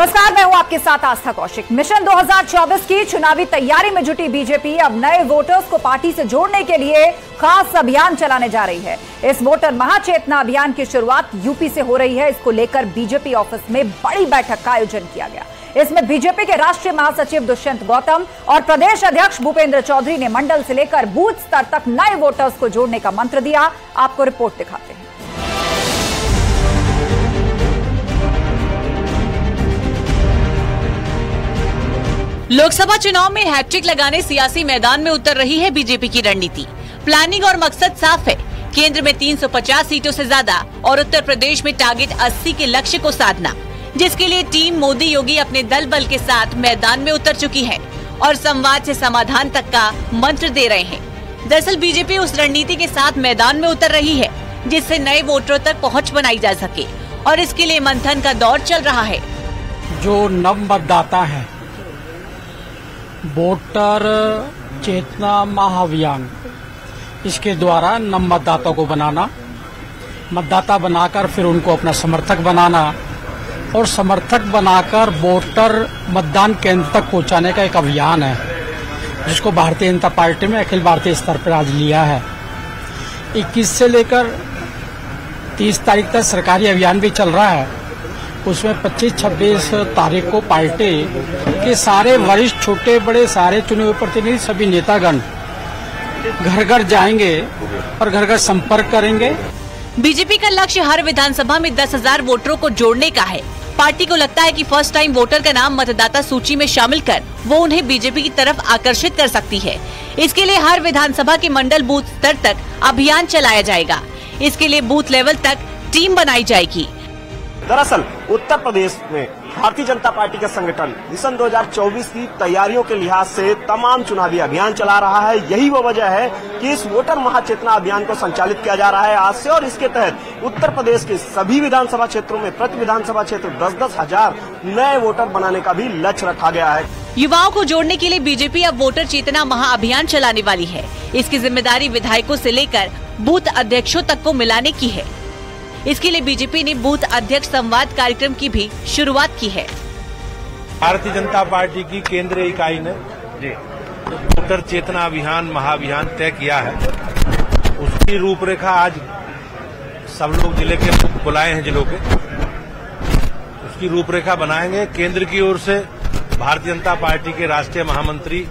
नमस्कार, मैं हूं आपके साथ आस्था कौशिक। मिशन 2024 की चुनावी तैयारी में जुटी बीजेपी अब नए वोटर्स को पार्टी से जोड़ने के लिए खास अभियान चलाने जा रही है। इस वोटर महाचेतना अभियान की शुरुआत यूपी से हो रही है। इसको लेकर बीजेपी ऑफिस में बड़ी बैठक का आयोजन किया गया। इसमें बीजेपी के राष्ट्रीय महासचिव दुष्यंत गौतम और प्रदेश अध्यक्ष भूपेंद्र चौधरी ने मंडल से लेकर बूथ स्तर तक नए वोटर्स को जोड़ने का मंत्र दिया। आपको रिपोर्ट दिखाते हैं। लोकसभा चुनाव में हैट्रिक लगाने सियासी मैदान में उतर रही है बीजेपी की रणनीति। प्लानिंग और मकसद साफ है, केंद्र में 350 सीटों से ज्यादा और उत्तर प्रदेश में टारगेट 80 के लक्ष्य को साधना, जिसके लिए टीम मोदी योगी अपने दल बल के साथ मैदान में उतर चुकी है और संवाद से समाधान तक का मंत्र दे रहे हैं। दरअसल बीजेपी उस रणनीति के साथ मैदान में उतर रही है जिससे नए वोटरों तक पहुँच बनाई जा सके और इसके लिए मंथन का दौर चल रहा है। जो नव मतदाता है, वोटर चेतना महाअभियान, इसके द्वारा नव मतदाता को बनाना, मतदाता बनाकर फिर उनको अपना समर्थक बनाना और समर्थक बनाकर वोटर मतदान केंद्र तक पहुंचाने का एक अभियान है, जिसको भारतीय जनता पार्टी में अखिल भारतीय स्तर पर आज लिया है। 21 से लेकर 30 तारीख तक सरकारी अभियान भी चल रहा है। उसमें 25-26 तारीख को पार्टी के सारे वरिष्ठ, छोटे बड़े, सारे चुने हुए प्रतिनिधि, सभी नेतागण घर घर जाएंगे और घर घर संपर्क करेंगे। बीजेपी का लक्ष्य हर विधानसभा में 10,000 वोटरों को जोड़ने का है। पार्टी को लगता है कि फर्स्ट टाइम वोटर का नाम मतदाता सूची में शामिल कर वो उन्हें बीजेपी की तरफ आकर्षित कर सकती है। इसके लिए हर विधानसभा के मंडल बूथ स्तर तक अभियान चलाया जाएगा। इसके लिए बूथ लेवल तक टीम बनाई जाएगी। दरअसल उत्तर प्रदेश में भारतीय जनता पार्टी का संगठन मिशन 2024 की तैयारियों के लिहाज से तमाम चुनावी अभियान चला रहा है। यही वो वजह है कि इस वोटर महाचेतना अभियान को संचालित किया जा रहा है आज से, और इसके तहत उत्तर प्रदेश के सभी विधानसभा क्षेत्रों में प्रति विधानसभा क्षेत्र 10-10 हजार नए वोटर बनाने का भी लक्ष्य रखा गया है। युवाओं को जोड़ने के लिए बीजेपी अब वोटर चेतना महाअभियान चलाने वाली है। इसकी जिम्मेदारी विधायकों से लेकर बूथ अध्यक्षों तक को मिलाने की है। इसके लिए बीजेपी ने बूथ अध्यक्ष संवाद कार्यक्रम की भी शुरुआत की है। भारतीय जनता पार्टी की केंद्रीय इकाई ने वोटर चेतना अभियान महाअभियान तय किया है। उसकी रूपरेखा आज सब लोग जिले के बुलाए हैं, जिलों के उसकी रूपरेखा बनाएंगे। केंद्र की ओर से भारतीय जनता पार्टी के राष्ट्रीय महामंत्री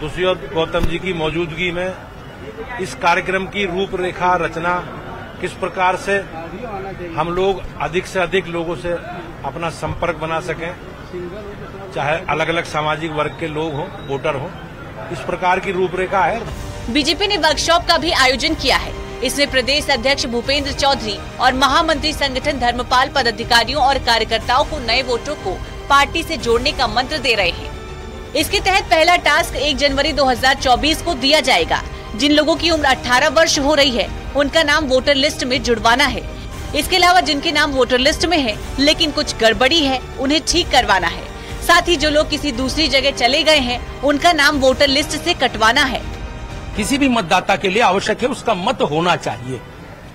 दुष्यंत गौतम जी की मौजूदगी में इस कार्यक्रम की रूपरेखा रचना, किस प्रकार से हम लोग अधिक से अधिक लोगों से अपना संपर्क बना सकें, चाहे अलग अलग सामाजिक वर्ग के लोग हों, वोटर हों, इस प्रकार की रूपरेखा है। बीजेपी ने वर्कशॉप का भी आयोजन किया है। इसमें प्रदेश अध्यक्ष भूपेंद्र चौधरी और महामंत्री संगठन धर्मपाल पदाधिकारियों और कार्यकर्ताओं को नए वोटरों को पार्टी से जोड़ने का मंत्र दे रहे हैं। इसके तहत पहला टास्क 1 जनवरी 2024 को दिया जाएगा। जिन लोगों की उम्र 18 वर्ष हो रही है, उनका नाम वोटर लिस्ट में जुड़वाना है। इसके अलावा जिनके नाम वोटर लिस्ट में है लेकिन कुछ गड़बड़ी है, उन्हें ठीक करवाना है। साथ ही जो लोग किसी दूसरी जगह चले गए हैं, उनका नाम वोटर लिस्ट से कटवाना है। किसी भी मतदाता के लिए आवश्यक है उसका मत होना चाहिए,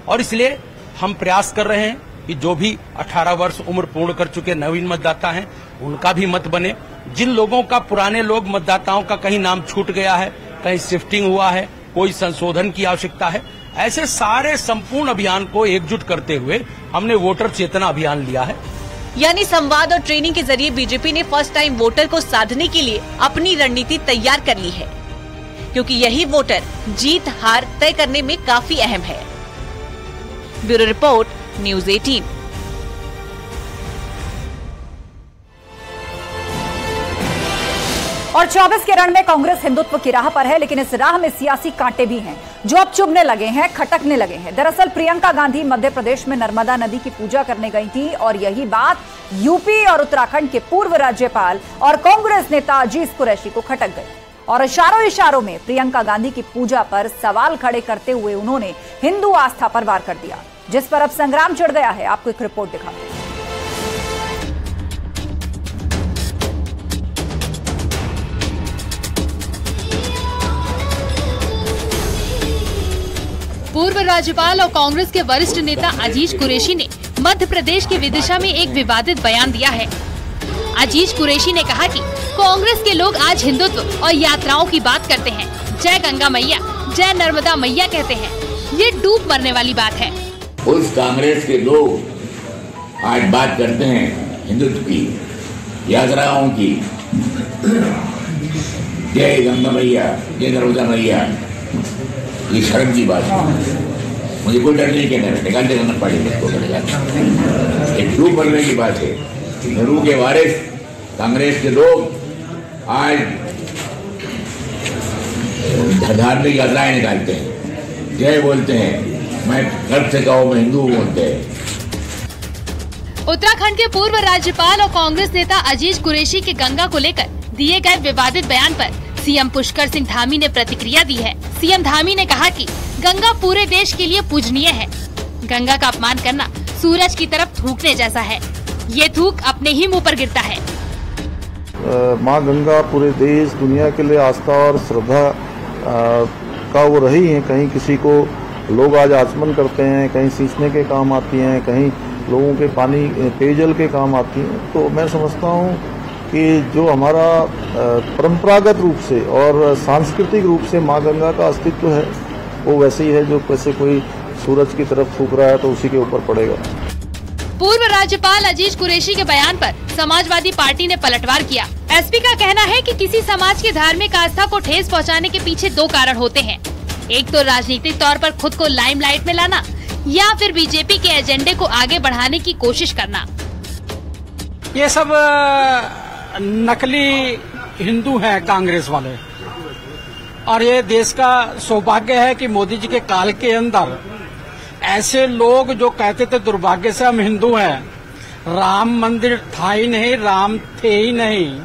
और इसलिए हम प्रयास कर रहे हैं कि जो भी 18 वर्ष उम्र पूर्ण कर चुके नवीन मतदाता हैं, उनका भी मत बने। जिन लोगों का, पुराने लोग मतदाताओं का कहीं नाम छूट गया है, कहीं शिफ्टिंग हुआ है, कोई संशोधन की आवश्यकता है, ऐसे सारे संपूर्ण अभियान को एकजुट करते हुए हमने वोटर चेतना अभियान लिया है। यानी संवाद और ट्रेनिंग के जरिए बीजेपी ने फर्स्ट टाइम वोटर को साधने के लिए अपनी रणनीति तैयार कर ली है, क्योंकि यही वोटर जीत हार तय करने में काफी अहम है। Bureau report, news 18। और 24 के रण में कांग्रेस हिंदुत्व की राह पर है, लेकिन इस राह में सियासी कांटे भी हैं जो अब चुभने लगे हैं, खटकने लगे हैं। दरअसल प्रियंका गांधी मध्य प्रदेश में नर्मदा नदी की पूजा करने गई थी और यही बात यूपी और उत्तराखंड के पूर्व राज्यपाल और कांग्रेस नेता अजीज कुरैशी को खटक गई और इशारों इशारों में प्रियंका गांधी की पूजा पर सवाल खड़े करते हुए उन्होंने हिंदू आस्था पर वार कर दिया, जिस पर अब संग्राम छिड़ गया है। आपको एक रिपोर्ट दिखाते हैं। पूर्व राज्यपाल और कांग्रेस के वरिष्ठ नेता अजीज कुरैशी ने मध्य प्रदेश के विदिशा में एक विवादित बयान दिया है। अजीज कुरैशी ने कहा कि कांग्रेस के लोग आज हिंदुत्व और यात्राओं की बात करते हैं, जय गंगा मैया, जय नर्मदा मैया कहते हैं। ये डूब मरने वाली बात है। उस कांग्रेस के लोग आज बात करते हैं हिंदुत्व की, यात्राओं की, जय गंगा मैया, जय नर्मदा मैया। ये शर्म की बात है। मुझे कोई डर नहीं कहने में, निकाल देना पड़ेगा। एक डूब मरने की बात है। नेहरू के वारिस कांग्रेस के लोग आज धार्मिक यात्राएं निकालते हैं, जय बोलते हैं, मैं गर्व से कहूँ मैं हिंदू बोलते हैं। उत्तराखंड के पूर्व राज्यपाल और कांग्रेस नेता अजीज कुरैशी के गंगा को लेकर दिए गए विवादित बयान पर सीएम पुष्कर सिंह धामी ने प्रतिक्रिया दी है। सीएम धामी ने कहा कि गंगा पूरे देश के लिए पूजनीय है। गंगा का अपमान करना सूरज की तरफ थूकने जैसा है। ये थूक अपने ही मुंह पर गिरता है। माँ गंगा पूरे देश दुनिया के लिए आस्था और श्रद्धा का वो रही है। कहीं किसी को लोग आज आचमन करते हैं, कहीं सींचने के काम आती हैं, कहीं लोगों के पानी पेयजल के काम आती हैं। तो मैं समझता हूँ कि जो हमारा परंपरागत रूप से और सांस्कृतिक रूप से माँ गंगा का अस्तित्व है वो वैसे ही है। जो कैसे कोई सूरज की तरफ फूंक रहा है तो उसी के ऊपर पड़ेगा। पूर्व राज्यपाल अजीज कुरैशी के बयान पर समाजवादी पार्टी ने पलटवार किया। एसपी का कहना है कि किसी समाज की धार्मिक आस्था को ठेस पहुंचाने के पीछे दो कारण होते हैं। एक तो राजनीतिक तौर पर खुद को लाइमलाइट में लाना या फिर बीजेपी के एजेंडे को आगे बढ़ाने की कोशिश करना। ये सब नकली हिंदू हैं कांग्रेस वाले, और ये देश का सौभाग्य है कि मोदी जी के काल के अंदर ऐसे लोग जो कहते थे दुर्भाग्य से हम हिंदू हैं, राम मंदिर था ही नहीं, राम थे ही नहीं,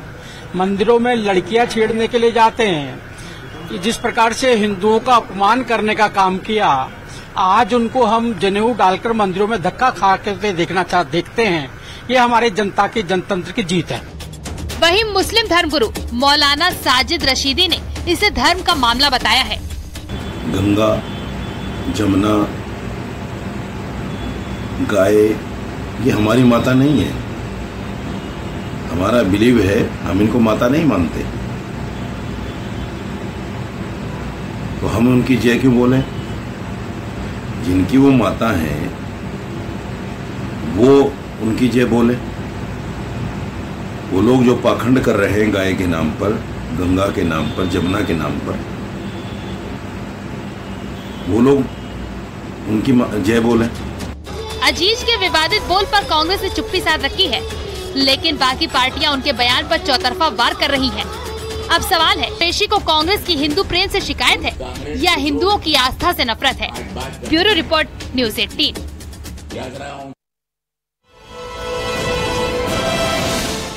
मंदिरों में लड़कियां छेड़ने के लिए जाते हैं, जिस प्रकार से हिंदुओं का अपमान करने का काम किया, आज उनको हम जनेऊ डालकर मंदिरों में धक्का खा के देखते हैं। ये हमारे जनता की जनतंत्र की जीत है। वहीं मुस्लिम धर्मगुरु मौलाना साजिद रशीदी ने इसे धर्म का मामला बताया है। गंगा, जमुना, गाय ये हमारी माता नहीं है। हमारा बिलीव है, हम इनको माता नहीं मानते, तो हम उनकी जय क्यों बोलें? जिनकी वो माता हैं वो उनकी जय बोले। वो लोग जो पाखंड कर रहे हैं गाय के नाम पर, गंगा के नाम पर, जमुना के नाम पर, वो लोग उनकी जय बोले। अजीज के विवादित बोल पर कांग्रेस ने चुप्पी साध रखी है, लेकिन बाकी पार्टियां उनके बयान पर चौतरफा वार कर रही हैं। अब सवाल है, पेशी को कांग्रेस की हिंदू प्रेम से शिकायत है या हिंदुओं की आस्था से नफरत है? Bureau report, news 18।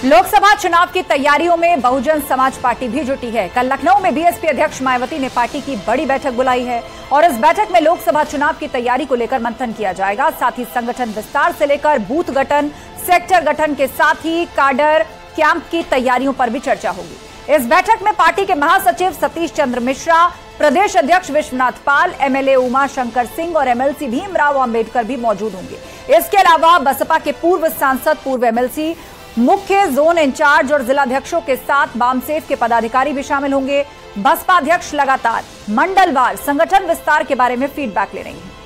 लोकसभा चुनाव की तैयारियों में बहुजन समाज पार्टी भी जुटी है। कल लखनऊ में बीएसपी अध्यक्ष मायावती ने पार्टी की बड़ी बैठक बुलाई है और इस बैठक में लोकसभा चुनाव की तैयारी को लेकर मंथन किया जाएगा। साथ ही संगठन विस्तार से लेकर बूथ गठन, सेक्टर गठन के साथ ही काडर कैंप की तैयारियों पर भी चर्चा होगी। इस बैठक में पार्टी के महासचिव सतीश चंद्र मिश्रा, प्रदेश अध्यक्ष विश्वनाथ पाल, एमएलए उमा शंकर सिंह और एमएलसी भीमराव अंबेडकर भी मौजूद होंगे। इसके अलावा बसपा के पूर्व सांसद, पूर्व एमएलसी, मुख्य जोन इंचार्ज और जिलाध्यक्षों के साथ वामसेफ के पदाधिकारी भी शामिल होंगे। बसपा अध्यक्ष लगातार मंडलवार संगठन विस्तार के बारे में फीडबैक ले रही हैं।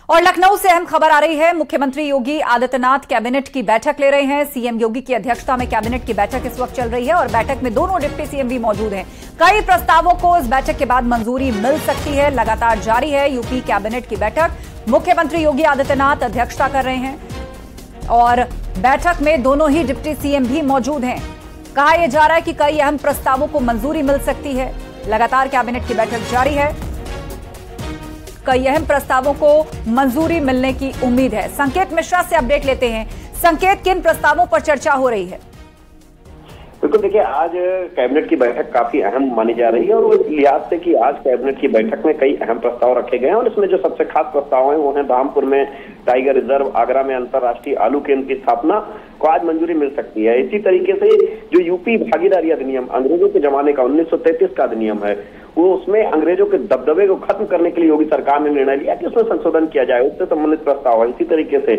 और लखनऊ से अहम खबर आ रही है। मुख्यमंत्री योगी आदित्यनाथ कैबिनेट की बैठक ले रहे हैं। सीएम योगी की अध्यक्षता में कैबिनेट की बैठक इस वक्त चल रही है और बैठक में दोनों डिप्टी सीएम भी मौजूद हैं। कई प्रस्तावों को इस बैठक के बाद मंजूरी मिल सकती है। लगातार जारी है यूपी कैबिनेट की बैठक। मुख्यमंत्री योगी आदित्यनाथ अध्यक्षता कर रहे हैं और बैठक में दोनों ही डिप्टी सीएम भी मौजूद हैं। कहा यह जा रहा है कि कई अहम प्रस्तावों को मंजूरी मिल सकती है। लगातार कैबिनेट की बैठक जारी है, कई अहम प्रस्तावों को मंजूरी मिलने की उम्मीद है। संकेत मिश्रा से अपडेट लेते हैं। संकेत, किन प्रस्तावों पर चर्चा हो रही है? बिल्कुल, देखिए आज कैबिनेट की बैठक काफी अहम मानी जा रही है और वो इस लिहाज से कि आज कैबिनेट की बैठक में कई अहम प्रस्ताव रखे गए हैं और इसमें जो सबसे खास प्रस्ताव है वो है धामपुर में टाइगर रिजर्व, आगरा में अंतर्राष्ट्रीय आलू केंद्र की स्थापना को आज मंजूरी मिल सकती है। इसी तरीके से जो यूपी भागीदारी अधिनियम अंग्रेजों के जमाने का 1933 का अधिनियम है, वो उसमें अंग्रेजों के दबदबे को खत्म करने के लिए योगी सरकार ने निर्णय लिया कि उसमें संशोधन किया जाए, उससे संबंधित प्रस्ताव है। इसी तरीके से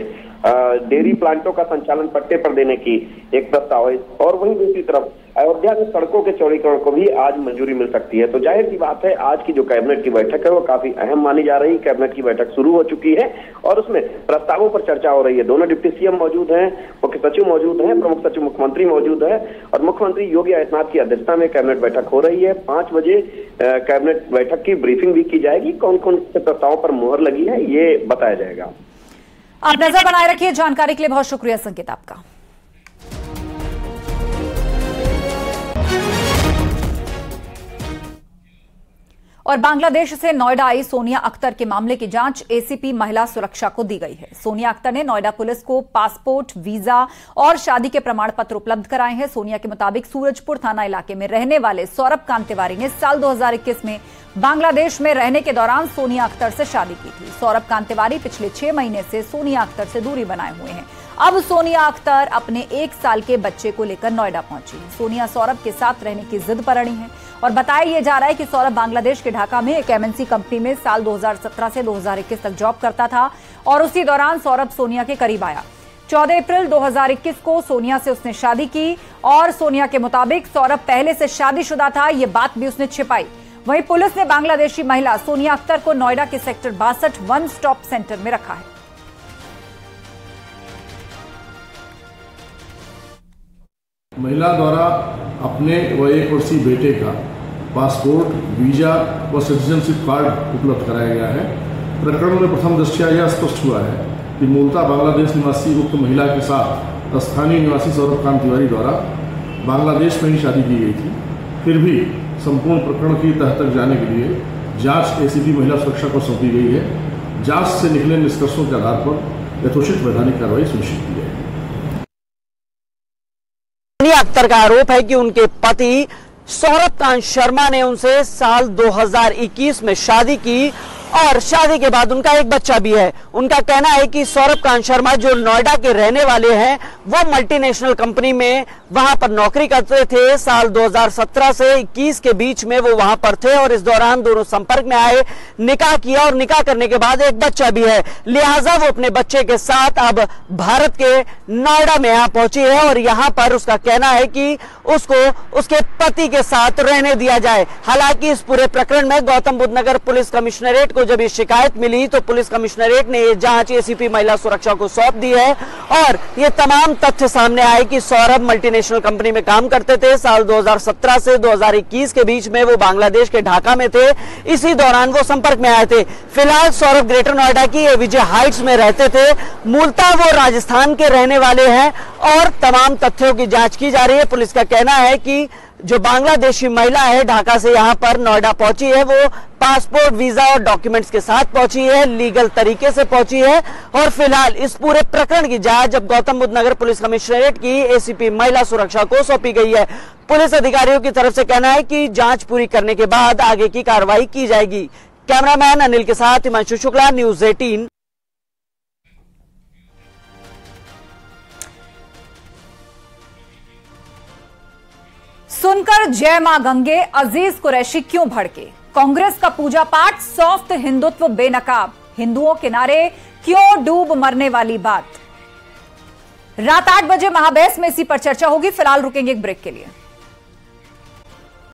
डेयरी प्लांटों का संचालन पट्टे पर देने की एक प्रस्ताव है और वहीं दूसरी तरफ अयोध्या में सड़कों के चौड़ीकरण को भी आज मंजूरी मिल सकती है। तो जाहिर सी बात है आज की जो कैबिनेट की बैठक है वो काफी अहम मानी जा रही है। कैबिनेट की बैठक शुरू हो चुकी है और उसमें प्रस्तावों पर चर्चा हो रही है। दोनों डिप्टी सीएम मौजूद हैं, मुख्य सचिव मौजूद हैं, प्रमुख सचिव मुख्यमंत्री मौजूद है और मुख्यमंत्री योगी आदित्यनाथ की अध्यक्षता में कैबिनेट बैठक हो रही है। 5 बजे कैबिनेट बैठक की ब्रीफिंग भी की जाएगी। कौन कौन से प्रस्तावों पर मुहर लगी है ये बताया जाएगा। आप नजर बनाए रखिए। जानकारी के लिए बहुत शुक्रिया संकेत आपका। और बांग्लादेश से नोएडा आई सोनिया अख्तर के मामले की जांच एसीपी महिला सुरक्षा को दी गई है। सोनिया अख्तर ने नोएडा पुलिस को पासपोर्ट, वीजा और शादी के प्रमाण पत्र उपलब्ध कराए हैं। सोनिया के मुताबिक सूरजपुर थाना इलाके में रहने वाले सौरभ कांत तिवारी ने साल 2021 में बांग्लादेश में रहने के दौरान सोनिया अख्तर से शादी की थी। सौरभ कांत तिवारी पिछले 6 महीने से सोनिया अख्तर से दूरी बनाए हुए हैं। अब सोनिया अख्तर अपने 1 साल के बच्चे को लेकर नोएडा पहुंची है। सोनिया सौरभ के साथ रहने की जिद पर अड़ी है और बताया यह जा रहा है कि सौरभ बांग्लादेश के ढाका में एक एमएनसी कंपनी में साल 2017 से 2021 तक जॉब करता था और उसी दौरान सौरभ सोनिया के करीब आया। 14 अप्रैल 2021 को सोनिया से उसने शादी की और सोनिया के मुताबिक सौरभ पहले से शादीशुदा था, यह बात भी उसने छिपाई। वहीं पुलिस ने बांग्लादेशी महिला सोनिया अख्तर को नोएडा के सेक्टर 62 वन स्टॉप सेंटर में रखा है। महिला द्वारा अपने व 1 वर्षीय बेटे का पासपोर्ट, वीजा व सिटीजनशिप कार्ड उपलब्ध कराया गया है। प्रकरण में प्रथम दृष्टया यह स्पष्ट हुआ है कि मूलतः बांग्लादेश निवासी उक्त महिला के साथ स्थानीय निवासी सौरभ कांत तिवारी द्वारा बांग्लादेश में ही शादी की गई थी। फिर भी संपूर्ण प्रकरण की तह तक जाने के लिए जांच एसीपी महिला सुरक्षा को सौंपी गई है। जांच से निकले निष्कर्षों के आधार पर यथोचित वैधानिक कार्रवाई सुनिश्चित की जाएगी। सोनिया अख्तर का आरोप है कि उनके पति सौरभ कांत शर्मा ने उनसे साल 2021 में शादी की और शादी के बाद उनका एक बच्चा भी है। उनका कहना है कि सौरभ कांत शर्मा जो नोएडा के रहने वाले हैं वो मल्टीनेशनल कंपनी में वहां पर नौकरी करते थे। साल 2017 से 21 के बीच में वो वहां पर थे और इस दौरान दोनों संपर्क में आए, निकाह किया और निकाह करने के बाद एक बच्चा भी है। लिहाजा वो अपने बच्चे के साथ अब भारत के नोएडा में यहाँ पहुंची है और यहाँ पर उसका कहना है कि उसको उसके पति के साथ रहने दिया जाए। हालांकि इस पूरे प्रकरण में गौतम बुद्ध नगर पुलिस कमिश्नरेट को जब ये शिकायत मिली तो पुलिस कमिश्नरेट ने ये जांच एसीपी महिला सुरक्षा को सौंप दी है और ये तमाम तथ्य सामने आए कि सौरभ मल्टीनेशनल कंपनी में काम करते थे। साल 2017 से 2021 के बीच में वो बांग्लादेश के ढाका में थे। इसी दौरान वो संपर्क में आए थे। फिलहाल सौरभ ग्रेटर नोएडा की विजय हाइट्स में रहते थे। मूलतः वो राजस्थान के रहने वाले हैं और तमाम तथ्यों की जांच की जा रही है। पुलिस का कहना है कि जो बांग्लादेशी महिला है ढाका से यहाँ पर नोएडा पहुंची है वो पासपोर्ट, वीजा और डॉक्यूमेंट्स के साथ पहुंची है, लीगल तरीके से पहुंची है और फिलहाल इस पूरे प्रकरण की जांच अब गौतम बुद्ध नगर पुलिस कमिश्नरेट की एसीपी महिला सुरक्षा को सौंपी गई है। पुलिस अधिकारियों की तरफ से कहना है कि जांच पूरी करने के बाद आगे की कार्रवाई की जाएगी। कैमरामैन अनिल के साथ हिमांशु शुक्ला, न्यूज़ 18। सुनकर जय मां गंगे अजीज कुरैशी क्यों भड़के? कांग्रेस का पूजा पाठ, सॉफ्ट हिंदुत्व बेनकाब, हिंदुओं के नारे क्यों डूब मरने वाली बात। रात 8 बजे महाबैस में इसी पर चर्चा होगी। फिलहाल रुकेंगे एक ब्रेक के लिए।